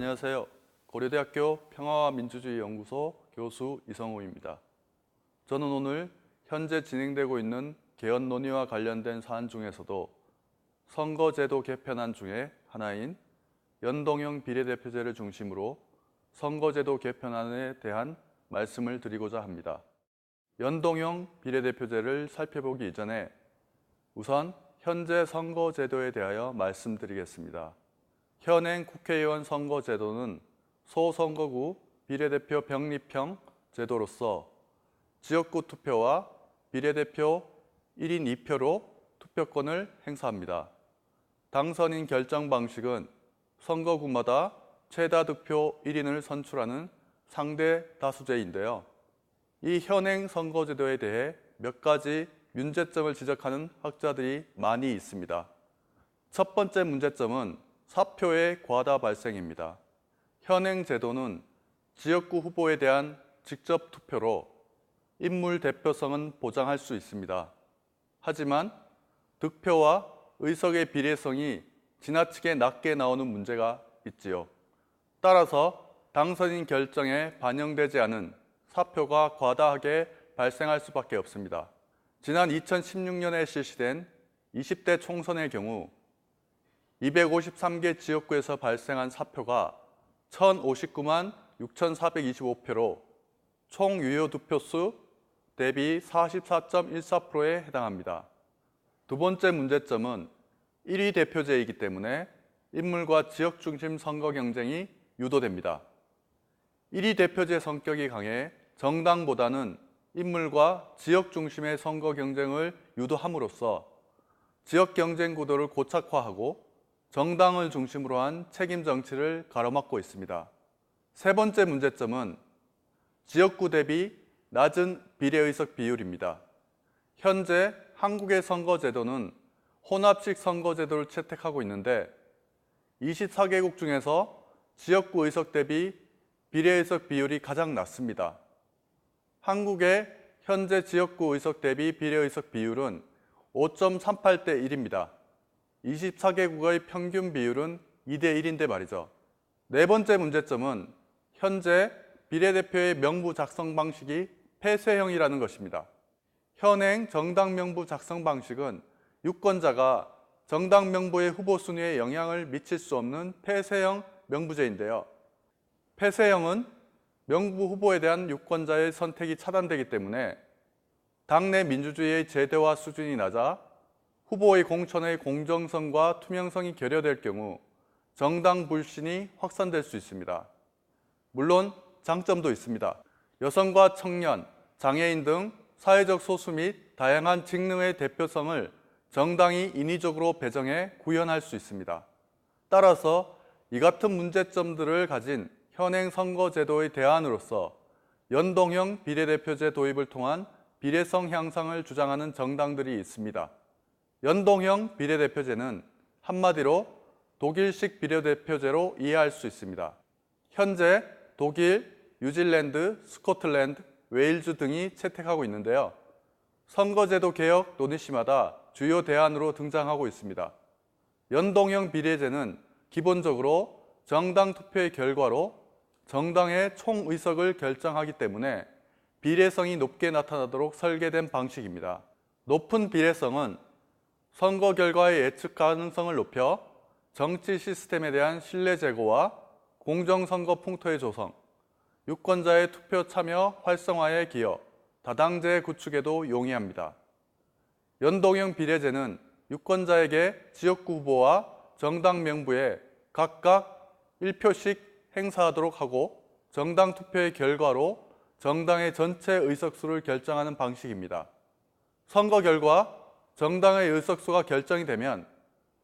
안녕하세요. 고려대학교 평화와 민주주의 연구소 교수 이성우입니다. 저는 오늘 현재 진행되고 있는 개헌 논의와 관련된 사안 중에서도 선거제도 개편안 중에 하나인 연동형 비례대표제를 중심으로 선거제도 개편안에 대한 말씀을 드리고자 합니다. 연동형 비례대표제를 살펴보기 이전에 우선 현재 선거제도에 대하여 말씀드리겠습니다. 현행 국회의원 선거제도는 소선거구 비례대표 병립형 제도로서 지역구 투표와 비례대표 1인 2표로 투표권을 행사합니다. 당선인 결정 방식은 선거구마다 최다 득표 1인을 선출하는 상대 다수제인데요. 이 현행 선거제도에 대해 몇 가지 문제점을 지적하는 학자들이 많이 있습니다. 첫 번째 문제점은 사표의 과다 발생입니다. 현행 제도는 지역구 후보에 대한 직접 투표로 인물 대표성은 보장할 수 있습니다. 하지만 득표와 의석의 비례성이 지나치게 낮게 나오는 문제가 있지요. 따라서 당선인 결정에 반영되지 않은 사표가 과다하게 발생할 수밖에 없습니다. 지난 2016년에 실시된 20대 총선의 경우 253개 지역구에서 발생한 사표가 1,059만 6,425표로 총 유효 득표수 대비 44.14%에 해당합니다. 두 번째 문제점은 1위 대표제이기 때문에 인물과 지역 중심 선거 경쟁이 유도됩니다. 1위 대표제 성격이 강해 정당보다는 인물과 지역 중심의 선거 경쟁을 유도함으로써 지역 경쟁 구도를 고착화하고 정당을 중심으로 한 책임 정치를 가로막고 있습니다. 세 번째 문제점은 지역구 대비 낮은 비례의석 비율입니다. 현재 한국의 선거제도는 혼합식 선거제도를 채택하고 있는데 24개국 중에서 지역구 의석 대비 비례의석 비율이 가장 낮습니다. 한국의 현재 지역구 의석 대비 비례의석 비율은 5.38대 1입니다. 24개국의 평균 비율은 2대 1인데 말이죠. 네 번째 문제점은 현재 비례대표의 명부 작성 방식이 폐쇄형이라는 것입니다. 현행 정당 명부 작성 방식은 유권자가 정당 명부의 후보 순위에 영향을 미칠 수 없는 폐쇄형 명부제인데요. 폐쇄형은 명부 후보에 대한 유권자의 선택이 차단되기 때문에 당내 민주주의의 제도화 수준이 낮아 후보의 공천의 공정성과 투명성이 결여될 경우 정당 불신이 확산될 수 있습니다. 물론 장점도 있습니다. 여성과 청년, 장애인 등 사회적 소수 및 다양한 직능의 대표성을 정당이 인위적으로 배정해 구현할 수 있습니다. 따라서 이 같은 문제점들을 가진 현행 선거제도의 대안으로서 연동형 비례대표제 도입을 통한 비례성 향상을 주장하는 정당들이 있습니다. 연동형 비례대표제는 한마디로 독일식 비례대표제로 이해할 수 있습니다. 현재 독일, 뉴질랜드, 스코틀랜드, 웨일즈 등이 채택하고 있는데요. 선거제도 개혁 논의시마다 주요 대안으로 등장하고 있습니다. 연동형 비례제는 기본적으로 정당 투표의 결과로 정당의 총 의석을 결정하기 때문에 비례성이 높게 나타나도록 설계된 방식입니다. 높은 비례성은 선거 결과의 예측 가능성을 높여 정치 시스템에 대한 신뢰 제고와 공정선거 풍토의 조성, 유권자의 투표 참여 활성화에 기여, 다당제 구축에도 용이합니다. 연동형 비례제는 유권자에게 지역구 후보와 정당 명부에 각각 1표씩 행사하도록 하고 정당 투표의 결과로 정당의 전체 의석수를 결정하는 방식입니다. 선거 결과 정당의 의석수가 결정이 되면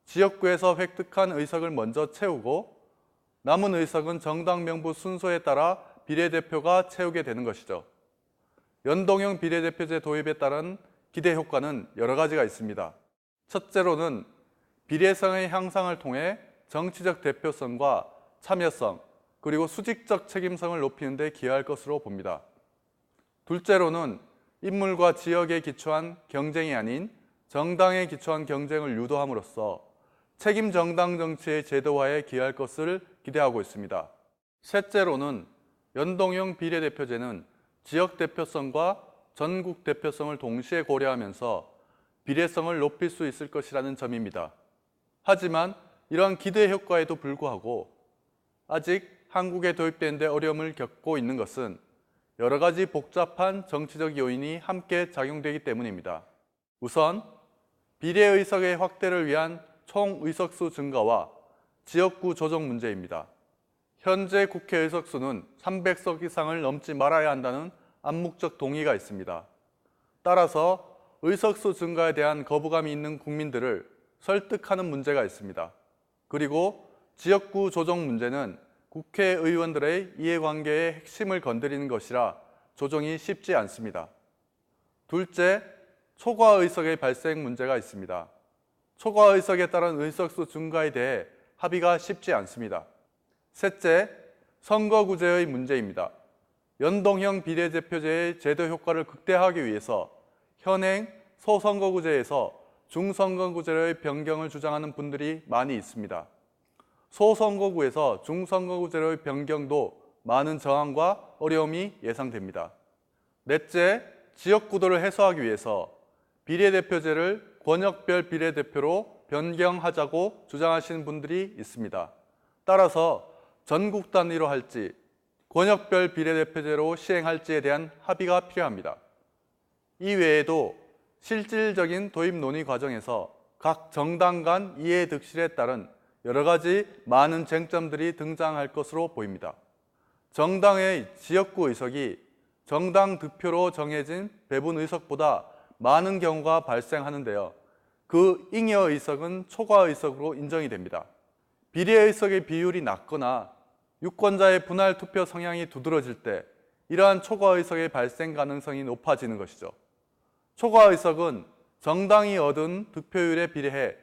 지역구에서 획득한 의석을 먼저 채우고 남은 의석은 정당 명부 순서에 따라 비례대표가 채우게 되는 것이죠. 연동형 비례대표제 도입에 따른 기대 효과는 여러 가지가 있습니다. 첫째로는 비례성의 향상을 통해 정치적 대표성과 참여성, 그리고 수직적 책임성을 높이는 데 기여할 것으로 봅니다. 둘째로는 인물과 지역에 기초한 경쟁이 아닌 정당에 기초한 경쟁을 유도함으로써 책임 정당 정치의 제도화에 기여할 것을 기대하고 있습니다. 셋째로는 연동형 비례대표제는 지역 대표성과 전국 대표성을 동시에 고려하면서 비례성을 높일 수 있을 것이라는 점입니다. 하지만 이러한 기대 효과에도 불구하고 아직 한국에 도입된 데 어려움을 겪고 있는 것은 여러 가지 복잡한 정치적 요인이 함께 작용되기 때문입니다. 우선 비례의석의 확대를 위한 총 의석수 증가와 지역구 조정 문제입니다. 현재 국회 의석수는 300석 이상을 넘지 말아야 한다는 암묵적 동의가 있습니다. 따라서 의석수 증가에 대한 거부감이 있는 국민들을 설득하는 문제가 있습니다. 그리고 지역구 조정 문제는 국회의원들의 이해관계의 핵심을 건드리는 것이라 조정이 쉽지 않습니다. 둘째, 초과의석의 발생 문제가 있습니다. 초과의석에 따른 의석수 증가에 대해 합의가 쉽지 않습니다. 셋째, 선거구제의 문제입니다. 연동형 비례대표제의 제도 효과를 극대화하기 위해서 현행 소선거구제에서 중선거구제의 변경을 주장하는 분들이 많이 있습니다. 소선거구에서 중선거구제의 변경도 많은 저항과 어려움이 예상됩니다. 넷째, 지역구도를 해소하기 위해서 비례대표제를 권역별 비례대표로 변경하자고 주장하시는 분들이 있습니다. 따라서 전국 단위로 할지 권역별 비례대표제로 시행할지에 대한 합의가 필요합니다. 이 외에도 실질적인 도입 논의 과정에서 각 정당 간 이해 득실에 따른 여러 가지 많은 쟁점들이 등장할 것으로 보입니다. 정당의 지역구 의석이 정당 득표로 정해진 배분 의석보다 많은 경우가 발생하는데요. 그 잉여 의석은 초과 의석으로 인정이 됩니다. 비례 의석의 비율이 낮거나 유권자의 분할 투표 성향이 두드러질 때 이러한 초과 의석의 발생 가능성이 높아지는 것이죠. 초과 의석은 정당이 얻은 득표율에 비례해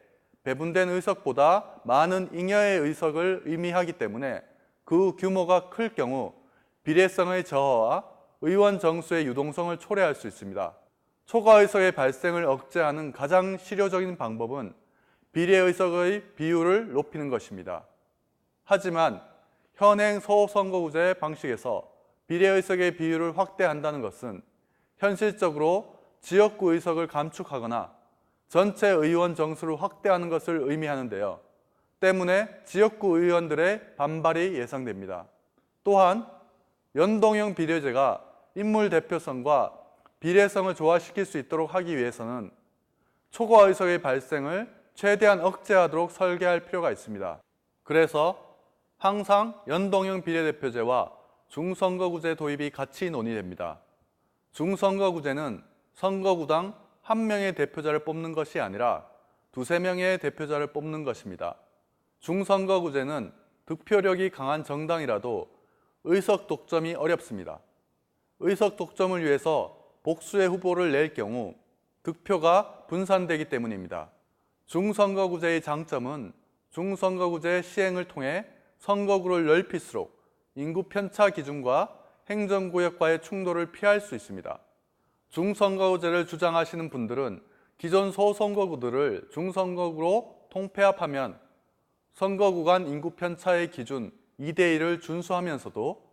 배분된 의석보다 많은 잉여의 의석을 의미하기 때문에 그 규모가 클 경우 비례성의 저하와 의원 정수의 유동성을 초래할 수 있습니다. 초과 의석의 발생을 억제하는 가장 실효적인 방법은 비례 의석의 비율을 높이는 것입니다. 하지만 현행 소선거구제 방식에서 비례 의석의 비율을 확대한다는 것은 현실적으로 지역구 의석을 감축하거나 전체 의원 정수를 확대하는 것을 의미하는데요. 때문에 지역구 의원들의 반발이 예상됩니다. 또한 연동형 비례제가 인물 대표성과 비례성을 조화시킬 수 있도록 하기 위해서는 초과 의석의 발생을 최대한 억제하도록 설계할 필요가 있습니다. 그래서 항상 연동형 비례대표제와 중선거구제 도입이 같이 논의됩니다. 중선거구제는 선거구당 한 명의 대표자를 뽑는 것이 아니라 두세 명의 대표자를 뽑는 것입니다. 중선거구제는 득표력이 강한 정당이라도 의석 독점이 어렵습니다. 의석 독점을 위해서 복수의 후보를 낼 경우 득표가 분산되기 때문입니다. 중선거구제의 장점은 중선거구제 시행을 통해 선거구를 넓힐수록 인구 편차 기준과 행정구역과의 충돌을 피할 수 있습니다. 중선거구제를 주장하시는 분들은 기존 소선거구들을 중선거구로 통폐합하면 선거구 간 인구 편차의 기준 2대1을 준수하면서도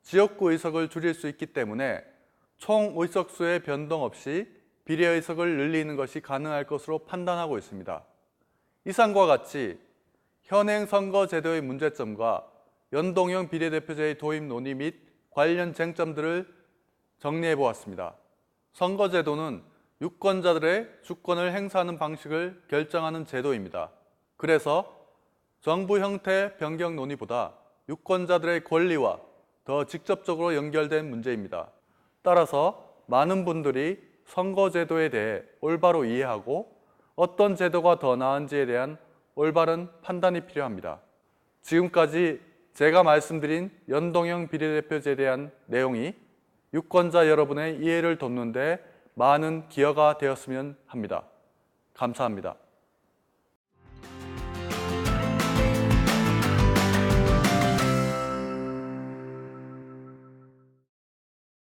지역구 의석을 줄일 수 있기 때문에 총 의석수의 변동 없이 비례 의석을 늘리는 것이 가능할 것으로 판단하고 있습니다. 이상과 같이 현행 선거제도의 문제점과 연동형 비례대표제의 도입 논의 및 관련 쟁점들을 정리해 보았습니다. 선거제도는 유권자들의 주권을 행사하는 방식을 결정하는 제도입니다. 그래서 정부 형태 변경 논의보다 유권자들의 권리와 더 직접적으로 연결된 문제입니다. 따라서 많은 분들이 선거제도에 대해 올바로 이해하고 어떤 제도가 더 나은지에 대한 올바른 판단이 필요합니다. 지금까지 제가 말씀드린 연동형 비례대표제에 대한 내용이 유권자 여러분의 이해를 돕는 데 많은 기여가 되었으면 합니다. 감사합니다.